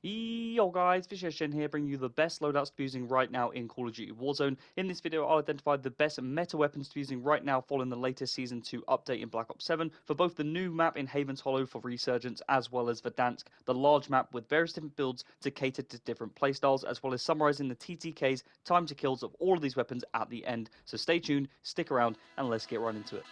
Yo guys, Fypage here, bringing you the best loadouts to be using right now in Call of Duty Warzone. In this video, I'll identify the best meta weapons to be using right now following the latest Season 2 update in Black Ops 7 for both the new map in Haven's Hollow for Resurgence as well as Verdansk, the large map with various different builds to cater to different playstyles, as well as summarizing the TTKs, time to kills of all of these weapons at the end. So stay tuned, stick around, and let's get right into it.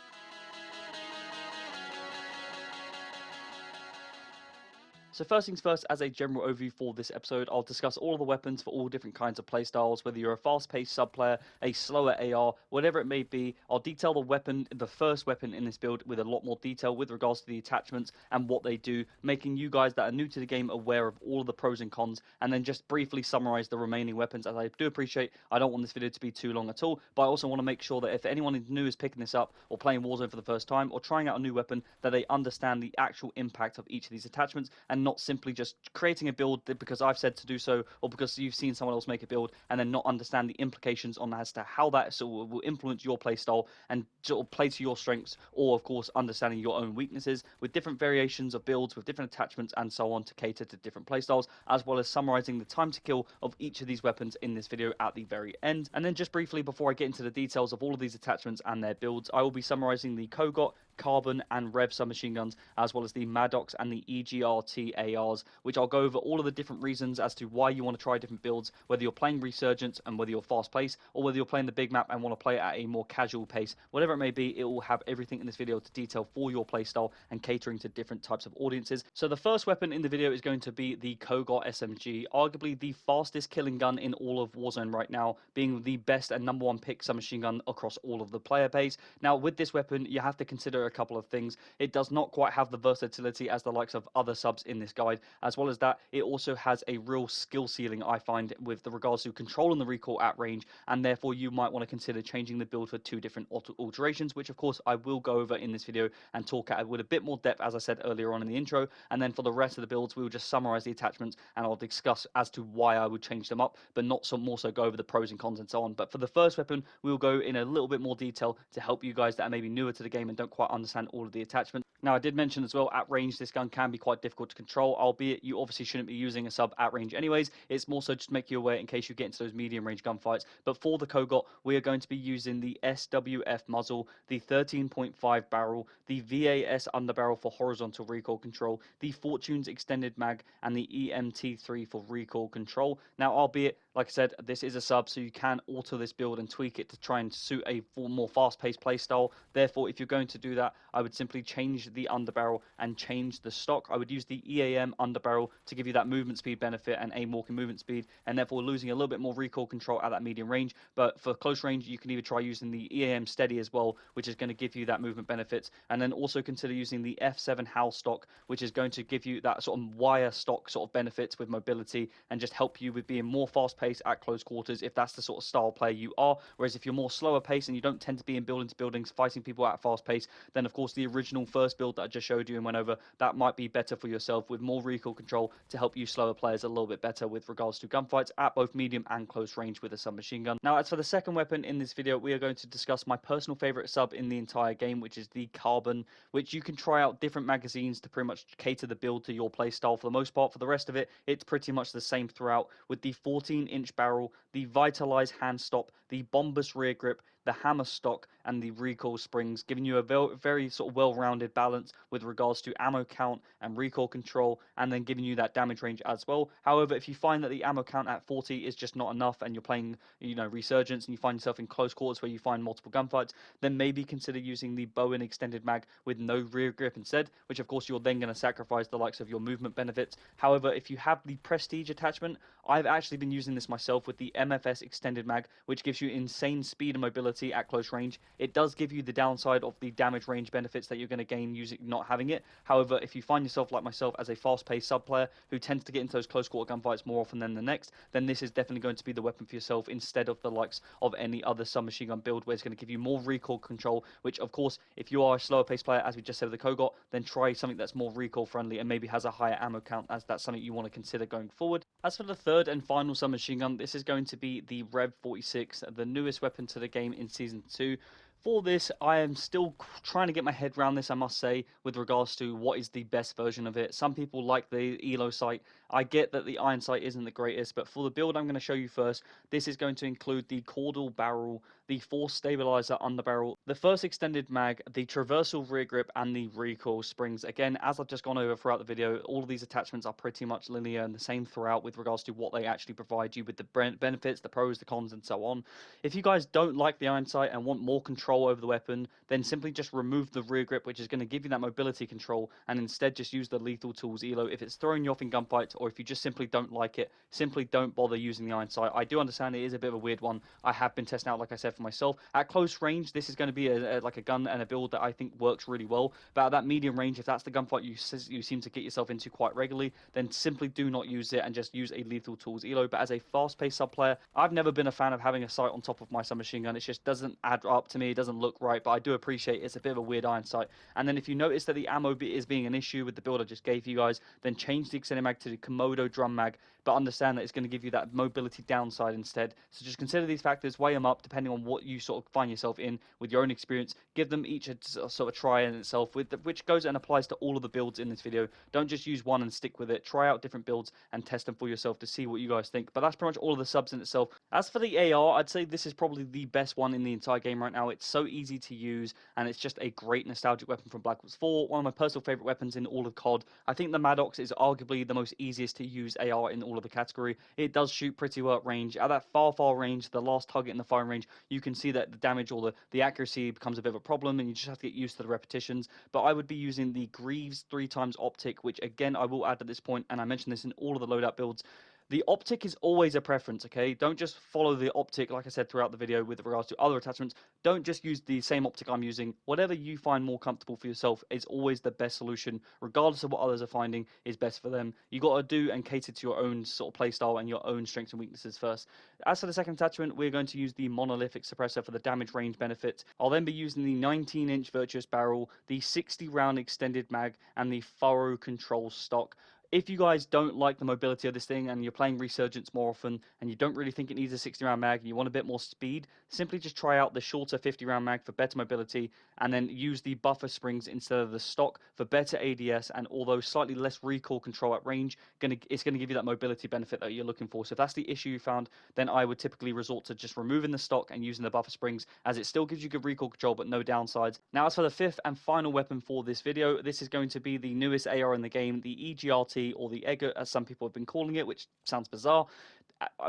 So first things first, as a general overview for this episode, I'll discuss all of the weapons for all different kinds of playstyles, whether you're a fast-paced sub-player, a slower AR, whatever it may be. I'll detail the first weapon in this build with a lot more detail with regards to the attachments and what they do, making you guys that are new to the game aware of all of the pros and cons, and then just briefly summarize the remaining weapons, as I do appreciate I don't want this video to be too long at all, but I also want to make sure that if anyone new is picking this up or playing Warzone for the first time or trying out a new weapon, that they understand the actual impact of each of these attachments and not simply just creating a build because I've said to do so or because you've seen someone else make a build and then not understand the implications on as to how that sort of will influence your playstyle and sort of play to your strengths, or of course understanding your own weaknesses with different variations of builds with different attachments and so on to cater to different playstyles, as well as summarizing the time to kill of each of these weapons in this video at the very end. And then just briefly before I get into the details of all of these attachments and their builds, I will be summarizing the Kogot, Carbon and Rev submachine guns, as well as the Maddox and the EGRT ARs, which I'll go over all of the different reasons as to why you want to try different builds, whether you're playing Resurgence and whether you're fast paced, or whether you're playing the big map and want to play it at a more casual pace. Whatever it may be, it will have everything in this video to detail for your playstyle and catering to different types of audiences. So the first weapon in the video is going to be the Kogot SMG, arguably the fastest killing gun in all of Warzone right now, being the best and number one pick submachine gun across all of the player base. Now with this weapon, you have to consider a couple of things. It does not quite have the versatility as the likes of other subs in this guide. As well as that, it also has a real skill ceiling, I find, with the regards to controlling the recoil at range, and therefore you might want to consider changing the build for two different alterations, which of course I will go over in this video and talk at with a bit more depth, as I said earlier on in the intro. And then for the rest of the builds, we will just summarize the attachments and I'll discuss as to why I would change them up, but not so more so go over the pros and cons and so on. But for the first weapon, we will go in a little bit more detail to help you guys that are maybe newer to the game and don't quite understand all of the attachments. Now, I did mention as well, at range, this gun can be quite difficult to control, albeit you obviously shouldn't be using a sub at range anyways. It's more so just to make you aware in case you get into those medium range gunfights. But for the Kogot, we are going to be using the SWF muzzle, the 13.5 barrel, the VAS underbarrel for horizontal recoil control, the Fortune's extended mag, and the EMT3 for recoil control. Now, albeit, like I said, this is a sub, so you can alter this build and tweak it to try and suit a more fast-paced playstyle. Therefore, if you're going to do that, I would simply change the underbarrel and change the stock. I would use the EAM underbarrel to give you that movement speed benefit and aim walking movement speed, and therefore losing a little bit more recoil control at that medium range. But for close range, you can either try using the EAM steady as well, which is going to give you that movement benefits, and then also consider using the F7 HAL stock, which is going to give you that sort of wire stock sort of benefits with mobility and just help you with being more fast-paced at close quarters if that's the sort of style player you are. Whereas if you're more slower pace and you don't tend to be in buildings fighting people at fast pace, then of course the original first build that I just showed you and went over, that might be better for yourself with more recoil control to help you slower players a little bit better with regards to gunfights at both medium and close range with a submachine gun. Now, as for the second weapon in this video, we are going to discuss my personal favorite sub in the entire game, which is the Carbon, which you can try out different magazines to pretty much cater the build to your playstyle for the most part. For the rest of it, it's pretty much the same throughout, with the 14-inch barrel, the Vitalize hand stop, the Bombus rear grip, the hammer stock, and the recoil springs, giving you a very sort of well-rounded balance with regards to ammo count and recoil control, and then giving you that damage range as well. However, if you find that the ammo count at 40 is just not enough and you're playing, Resurgence, and you find yourself in close quarters where you find multiple gunfights, then maybe consider using the Bowen extended mag with no rear grip instead, which of course you're then going to sacrifice the likes of your movement benefits. However, if you have the Prestige attachment, I've actually been using this myself with the MFS extended mag, which gives you insane speed and mobility at close range. It does give you the downside of the damage range benefits that you're going to gain using not having it. However, if you find yourself like myself as a fast-paced sub player who tends to get into those close quarter gunfights more often than the next, then this is definitely going to be the weapon for yourself instead of the likes of any other submachine gun build where it's going to give you more recoil control, which of course, if you are a slower paced player, as we just said with the Kogot, then try something that's more recoil friendly and maybe has a higher ammo count, as that's something you want to consider going forward. As for the third and final submachine gun, this is going to be the Rev 46, the newest weapon to the game in Season 2. For this, I am still trying to get my head around this, I must say, with regards to what is the best version of it. Some people like the Elo sight I get that the iron sight isn't the greatest, but for the build I'm going to show you first, this is going to include the caudal barrel, the force stabilizer underbarrel, the first extended mag, the traversal rear grip, and the recoil springs. Again, as I've just gone over throughout the video, all of these attachments are pretty much linear and the same throughout with regards to what they actually provide you with the benefits, the pros, the cons, and so on. If you guys don't like the iron sight and want more control over the weapon, then simply just remove the rear grip, which is going to give you that mobility control, and instead just use the lethal tools elo. If it's throwing you off in gunfights, or if you just simply don't like it, simply don't bother using the iron sight. I do understand it is a bit of a weird one. I have been testing out, like I said, for myself. At close range, this is going to be like a gun and a build that I think works really well. But at that medium range, if that's the gunfight you seem to get yourself into quite regularly, then simply do not use it and just use a lethal tools elo. But as a fast-paced sub player, I've never been a fan of having a sight on top of my submachine gun. It just doesn't add up to me. It doesn't look right. But I do appreciate it's a bit of a weird iron sight. And then if you notice that the ammo is being an issue with the build I just gave you guys, then change the extended mag to the Komodo drum mag, but understand that it's going to give you that mobility downside instead. So just consider these factors, weigh them up depending on what you sort of find yourself in with your own experience. Give them each a sort of try in itself, which goes and applies to all of the builds in this video. Don't just use one and stick with it. Try out different builds and test them for yourself to see what you guys think. But that's pretty much all of the subs in itself. As for the AR, I'd say this is probably the best one in the entire game right now. It's so easy to use, and it's just a great nostalgic weapon from Black Ops 4. One of my personal favorite weapons in all of COD. I think the Maddox is arguably the most easiest to use AR in all of the category. It does shoot pretty well at range. At that far range, the last target in the firing range, you can see that the damage or the accuracy becomes a bit of a problem, and you just have to get used to the repetitions. But I would be using the Greaves 3x optic, which again I will add at this point, and I mentioned this in all of the loadout builds. The optic is always a preference, okay? Don't just follow the optic, like I said throughout the video with regards to other attachments. Don't just use the same optic I'm using. Whatever you find more comfortable for yourself is always the best solution, regardless of what others are finding is best for them. You got to do and cater to your own sort of playstyle and your own strengths and weaknesses first. As for the second attachment, we're going to use the monolithic suppressor for the damage range benefit. I'll then be using the 19-inch virtuous barrel, the 60-round extended mag, and the furrow control stock. If you guys don't like the mobility of this thing and you're playing Resurgence more often and you don't really think it needs a 60-round mag and you want a bit more speed, simply just try out the shorter 50-round mag for better mobility and then use the buffer springs instead of the stock for better ADS, and although slightly less recoil control at range, it's going to give you that mobility benefit that you're looking for. So if that's the issue you found, then I would typically resort to just removing the stock and using the buffer springs, as it still gives you good recoil control but no downsides. Now as for the fifth and final weapon for this video, this is going to be the newest AR in the game, the EGRT, or the EGRT as some people have been calling it, which sounds bizarre.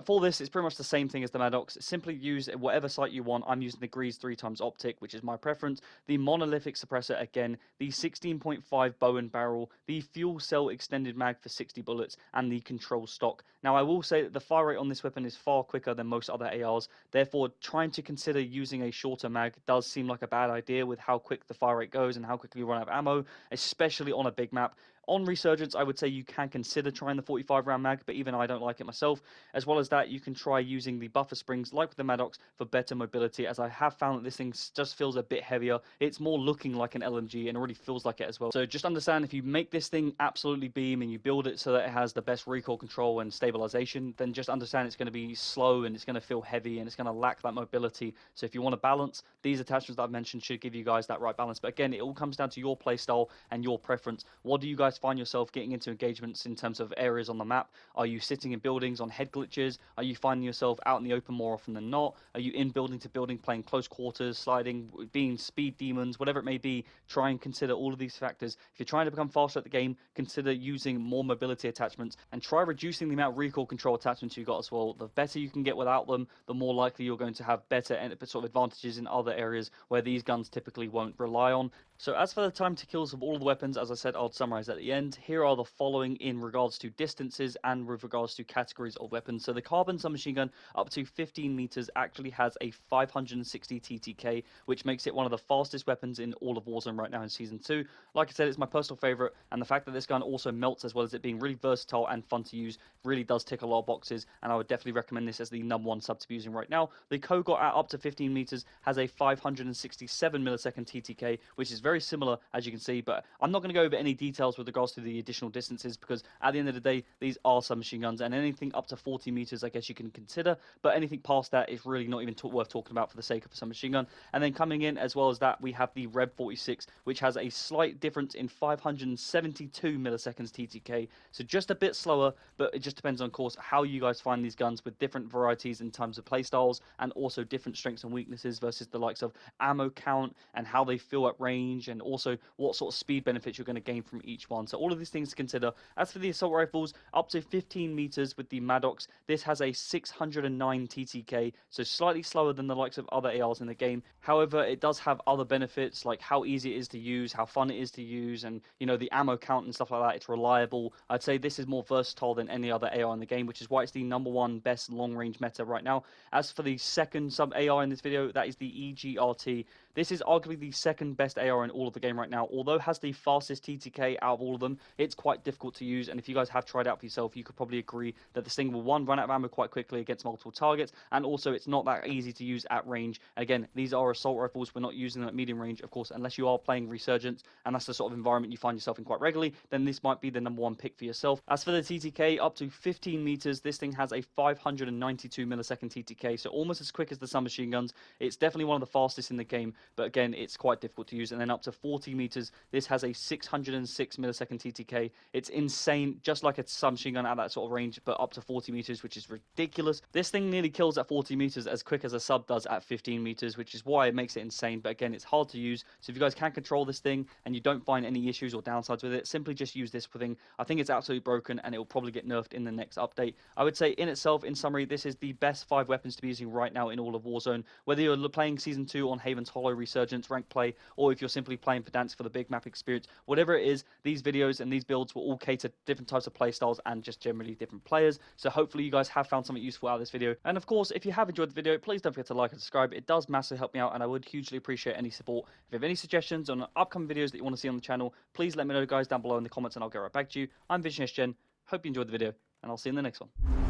For this, it's pretty much the same thing as the Maddox. Simply use whatever sight you want. I'm using the Greaves 3x optic, which is my preference. The monolithic suppressor again, the 16.5 bow and barrel, the fuel cell extended mag for 60 bullets, and the control stock. Now, I will say that the fire rate on this weapon is far quicker than most other ARs. Therefore, trying to consider using a shorter mag does seem like a bad idea with how quick the fire rate goes and how quickly you run out of ammo, especially on a big map. On Resurgence, I would say you can consider trying the 45-round mag, but even I don't like it myself. As well as that, you can try using the buffer springs, like with the Maddox, for better mobility, as I have found that this thing just feels a bit heavier. It's more looking like an LMG, and it already feels like it as well. So just understand, if you make this thing absolutely beam, and you build it so that it has the best recoil control and stabilization, then just understand it's going to be slow, and it's going to feel heavy, and it's going to lack that mobility. So if you want to balance, these attachments that I've mentioned should give you guys that right balance. But again, it all comes down to your playstyle and your preference. What do you guys find yourself getting into engagements in terms of areas on the map? Are you sitting in buildings on head glitches? Are you finding yourself out in the open more often than not? Are you in building to building, playing close quarters, sliding, being speed demons, whatever it may be? Try and consider all of these factors. If you're trying to become faster at the game, consider using more mobility attachments and try reducing the amount of recoil control attachments you got as well. The better you can get without them, the more likely you're going to have better sort of advantages in other areas where these guns typically won't rely on. So as for the time to kills of all of the weapons, as I said, I'll summarize at the end. Here are the following in regards to distances and with regards to categories of weapons. So the carbon submachine gun up to 15 meters actually has a 560 TTK, which makes it one of the fastest weapons in all of Warzone right now in Season 2. Like I said, it's my personal favorite, and the fact that this gun also melts, as well as it being really versatile and fun to use, really does tick a lot of boxes, and I would definitely recommend this as the #1 sub to be using right now. The Kogot at up to 15 meters has a 567 millisecond TTK, which is very very similar, as you can see, but I'm not going to go over any details with regards to the additional distances, because at the end of the day, these are submachine guns, and anything up to 40 meters, I guess you can consider, but anything past that is really not even worth talking about for the sake of a submachine gun. And then coming in as well as that, we have the Reb 46, which has a slight difference in 572 milliseconds TTK, so just a bit slower, but it just depends on, of course, how you guys find these guns with different varieties in terms of playstyles, and also different strengths and weaknesses versus the likes of ammo count and how they feel at range, and also what sort of speed benefits you're going to gain from each one. So all of these things to consider. As for the assault rifles, up to 15 meters with the Maddox, this has a 609 TTK, so slightly slower than the likes of other ARs in the game. However, it does have other benefits, like how easy it is to use, how fun it is to use, and the ammo count and stuff like that. It's reliable. I'd say this is more versatile than any other AR in the game, which is why it's the #1 best long range meta right now. As for the second sub AR in this video, that is the EGRT. This is arguably the second best AR in all of the game right now. Although it has the fastest TTK out of all of them, it's quite difficult to use, and if you guys have tried out for yourself, you could probably agree that this thing will, one, run out of ammo quite quickly against multiple targets, and also it's not that easy to use at range. Again, these are assault rifles. We're not using them at medium range, of course, unless you are playing Resurgence, and that's the sort of environment you find yourself in quite regularly, then this might be the #1 pick for yourself. As for the TTK, up to 15 meters, this thing has a 592 millisecond TTK, so almost as quick as the submachine guns. It's definitely one of the fastest in the game, but again, it's quite difficult to use. And then up to 40 meters, this has a 606 millisecond TTK. It's insane, just like a submachine gun at that sort of range, but up to 40 meters, which is ridiculous. This thing nearly kills at 40 meters as quick as a sub does at 15 meters, which is why it makes it insane. But again, it's hard to use, so if you guys can control this thing and you don't find any issues or downsides with it, simply just use this thing. I think it's absolutely broken, and it will probably get nerfed in the next update. I would say in itself, in summary, this is the best 5 weapons to be using right now in all of Warzone. Whether you're playing Season 2 on Haven's Hollow, Resurgence, Rank Play, or if you're simply playing Verdansk for the big map experience, whatever it is, these videos and these builds will all cater to different types of playstyles and just generally different players. So hopefully you guys have found something useful out of this video. And of course, if you have enjoyed the video, please don't forget to like and subscribe. It does massively help me out, and I would hugely appreciate any support. If you have any suggestions on upcoming videos that you want to see on the channel, please let me know, guys, down below in the comments, and I'll get right back to you. I'm Vision Gen. Hope you enjoyed the video, and I'll see you in the next one.